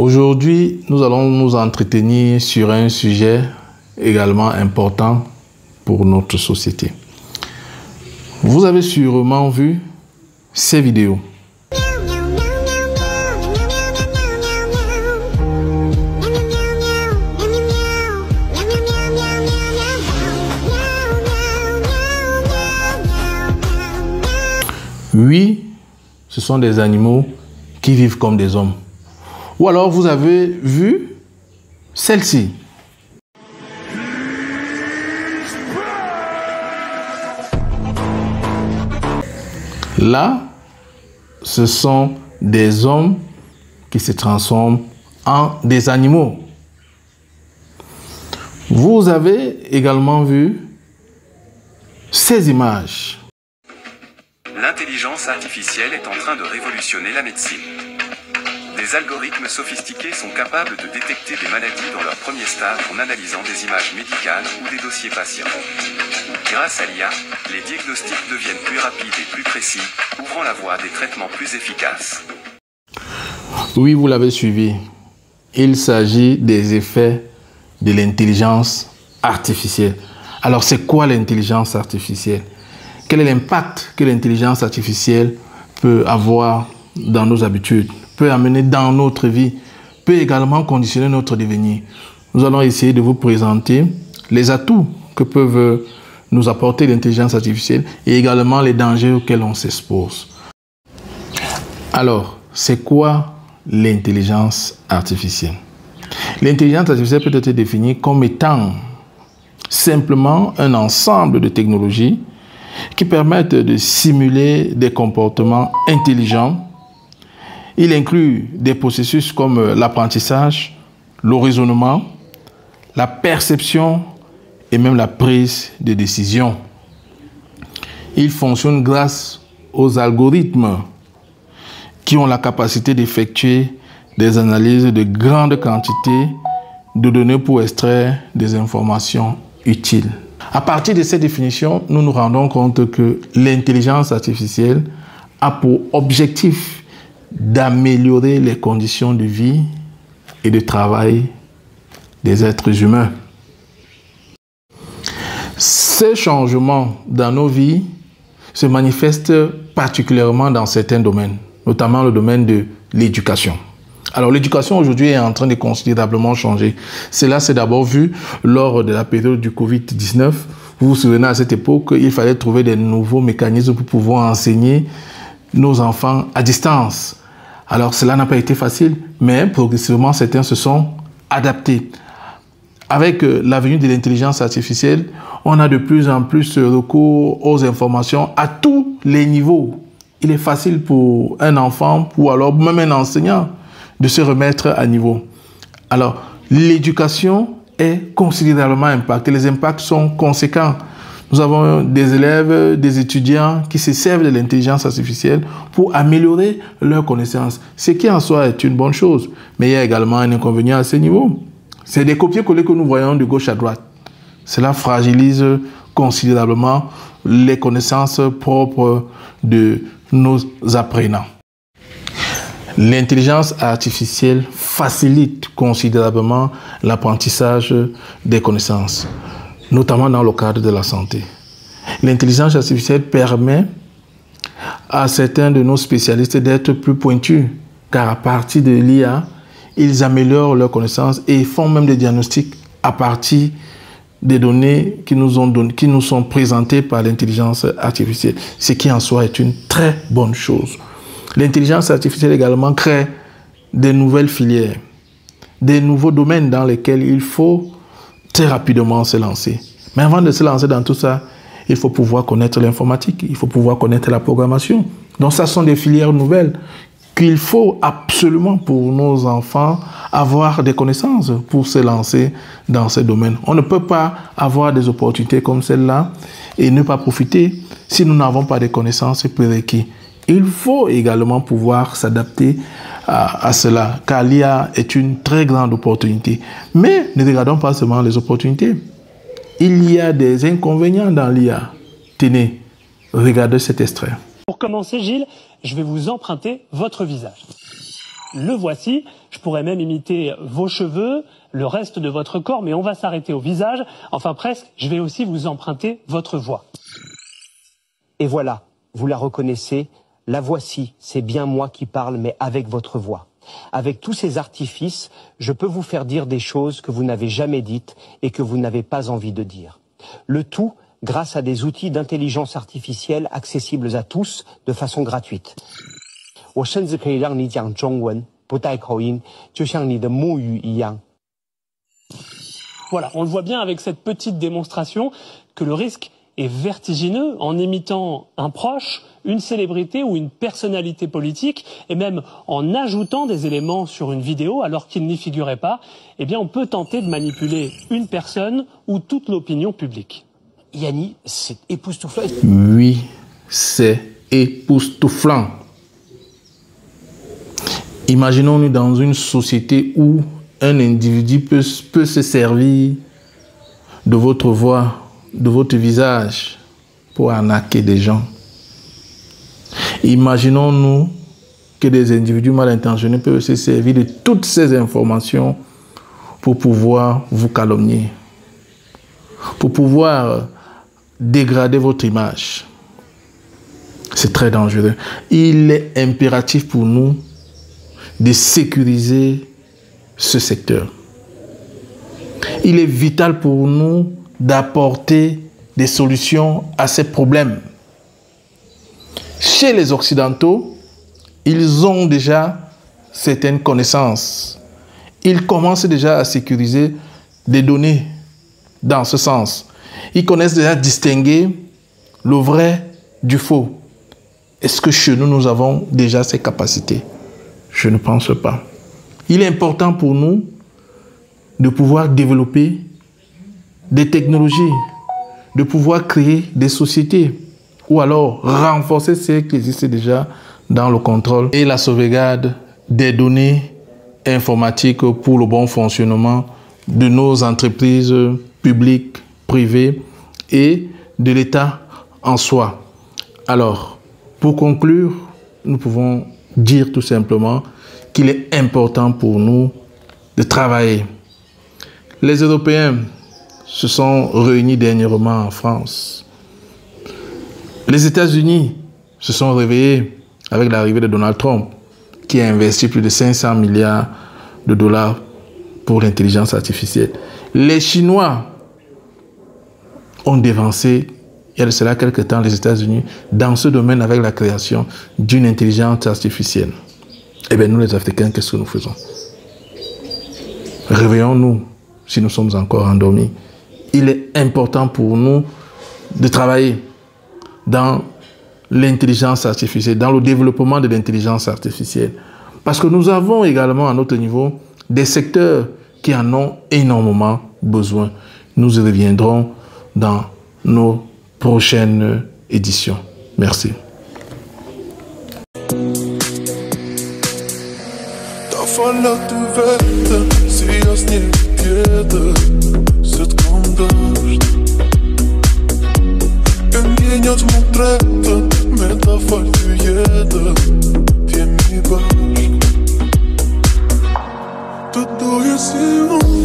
Aujourd'hui, nous allons nous entretenir sur un sujet également important pour notre société. Vous avez sûrement vu ces vidéos. Oui, ce sont des animaux qui vivent comme des hommes. Ou alors vous avez vu celle-ci. Là, ce sont des hommes qui se transforment en des animaux. Vous avez également vu ces images. L'intelligence artificielle est en train de révolutionner la médecine. Des algorithmes sophistiqués sont capables de détecter des maladies dans leur premier stade en analysant des images médicales ou des dossiers patients. Grâce à l'IA, les diagnostics deviennent plus rapides et plus précis, ouvrant la voie à des traitements plus efficaces. Oui, vous l'avez suivi. Il s'agit des effets de l'intelligence artificielle. Alors, c'est quoi l'intelligence artificielle? Quel est l'impact que l'intelligence artificielle peut avoir dans nos habitudes, peut amener dans notre vie, peut également conditionner notre devenir? Nous allons essayer de vous présenter les atouts que peuvent nous apporter l'intelligence artificielle et également les dangers auxquels on s'expose. Alors, c'est quoi l'intelligence artificielle? L'intelligence artificielle peut être définie comme étant simplement un ensemble de technologies qui permettent de simuler des comportements intelligents. Il inclut des processus comme l'apprentissage, le raisonnement, la perception et même la prise de décision. Il fonctionne grâce aux algorithmes qui ont la capacité d'effectuer des analyses de grandes quantités de données pour extraire des informations utiles. À partir de cette définition, nous nous rendons compte que l'intelligence artificielle a pour objectif d'améliorer les conditions de vie et de travail des êtres humains. Ces changements dans nos vies se manifestent particulièrement dans certains domaines, notamment le domaine de l'éducation. Alors l'éducation aujourd'hui est en train de considérablement changer. Cela s'est d'abord vu lors de la période du Covid-19. Vous vous souvenez, à cette époque, il fallait trouver des nouveaux mécanismes pour pouvoir enseigner nos enfants à distance. Alors cela n'a pas été facile, mais progressivement certains se sont adaptés. Avec l'avenue de l'intelligence artificielle, on a de plus en plus recours aux informations à tous les niveaux. Il est facile pour un enfant ou alors même un enseignant de se remettre à niveau. Alors, l'éducation est considérablement impactée. Les impacts sont conséquents. Nous avons des élèves, des étudiants qui se servent de l'intelligence artificielle pour améliorer leurs connaissances. Ce qui en soi est une bonne chose. Mais il y a également un inconvénient à ce niveau. C'est des copier-coller que nous voyons de gauche à droite. Cela fragilise considérablement les connaissances propres de nos apprenants. L'intelligence artificielle facilite considérablement l'apprentissage des connaissances, notamment dans le cadre de la santé. L'intelligence artificielle permet à certains de nos spécialistes d'être plus pointus, car à partir de l'IA, ils améliorent leurs connaissances et font même des diagnostics à partir des données qui nous sont présentées par l'intelligence artificielle, ce qui en soi est une très bonne chose. L'intelligence artificielle également crée des nouvelles filières, des nouveaux domaines dans lesquels il faut très rapidement se lancer. Mais avant de se lancer dans tout ça, il faut pouvoir connaître l'informatique, il faut pouvoir connaître la programmation. Donc ça sont des filières nouvelles qu'il faut absolument pour nos enfants avoir des connaissances pour se lancer dans ces domaines. On ne peut pas avoir des opportunités comme celle-là et ne pas profiter si nous n'avons pas des connaissances prérequises. Il faut également pouvoir s'adapter à cela, car l'IA est une très grande opportunité. Mais ne regardons pas seulement les opportunités. Il y a des inconvénients dans l'IA. Tenez, regardez cet extrait. Pour commencer, Gilles, je vais vous emprunter votre visage. Le voici. Je pourrais même imiter vos cheveux, le reste de votre corps, mais on va s'arrêter au visage. Enfin presque, je vais aussi vous emprunter votre voix. Et voilà, vous la reconnaissez, la voici, c'est bien moi qui parle, mais avec votre voix. Avec tous ces artifices, je peux vous faire dire des choses que vous n'avez jamais dites et que vous n'avez pas envie de dire. Le tout grâce à des outils d'intelligence artificielle accessibles à tous de façon gratuite. 我甚至可以让你讲中文，不带口音，就像你的母语一样。 Voilà, on le voit bien avec cette petite démonstration que le risque est vertigineux en imitant un proche, une célébrité ou une personnalité politique, et même en ajoutant des éléments sur une vidéo alors qu'ils n'y figuraient pas, eh bien on peut tenter de manipuler une personne ou toute l'opinion publique. Yanni, c'est époustouflant. Oui, c'est époustouflant. Imaginons-nous dans une société où un individu peut se servir de votre voix, de votre visage pour arnaquer des gens. Imaginons-nous que des individus mal intentionnés peuvent se servir de toutes ces informations pour pouvoir vous calomnier, pour pouvoir dégrader votre image. C'est très dangereux. Il est impératif pour nous de sécuriser ce secteur. Il est vital pour nous d'apporter des solutions à ces problèmes. Chez les Occidentaux, ils ont déjà certaines connaissances. Ils commencent déjà à sécuriser des données dans ce sens. Ils connaissent déjà distinguer le vrai du faux. Est-ce que chez nous, nous avons déjà ces capacités? Je ne pense pas. Il est important pour nous de pouvoir développer des technologies, de pouvoir créer des sociétés ou alors renforcer celles qui existent déjà dans le contrôle et la sauvegarde des données informatiques pour le bon fonctionnement de nos entreprises publiques, privées et de l'État en soi. Alors, pour conclure, nous pouvons dire tout simplement qu'il est important pour nous de travailler. Les Européens se sont réunis dernièrement en France. Les États-Unis se sont réveillés avec l'arrivée de Donald Trump, qui a investi plus de 500 milliards de dollars pour l'intelligence artificielle. Les Chinois ont dévancé, il y a de cela quelques temps, les États-Unis dans ce domaine avec la création d'une intelligence artificielle. Eh bien, nous les Africains, qu'est-ce que nous faisons? Réveillons-nous si nous sommes encore endormis. Il est important pour nous de travailler dans l'intelligence artificielle, dans le développement de l'intelligence artificielle. Parce que nous avons également à notre niveau des secteurs qui en ont énormément besoin. Nous y reviendrons dans nos prochaines éditions. Merci. Гонять мудрета, метафальтуєда, тємі баш. Тут дує сілом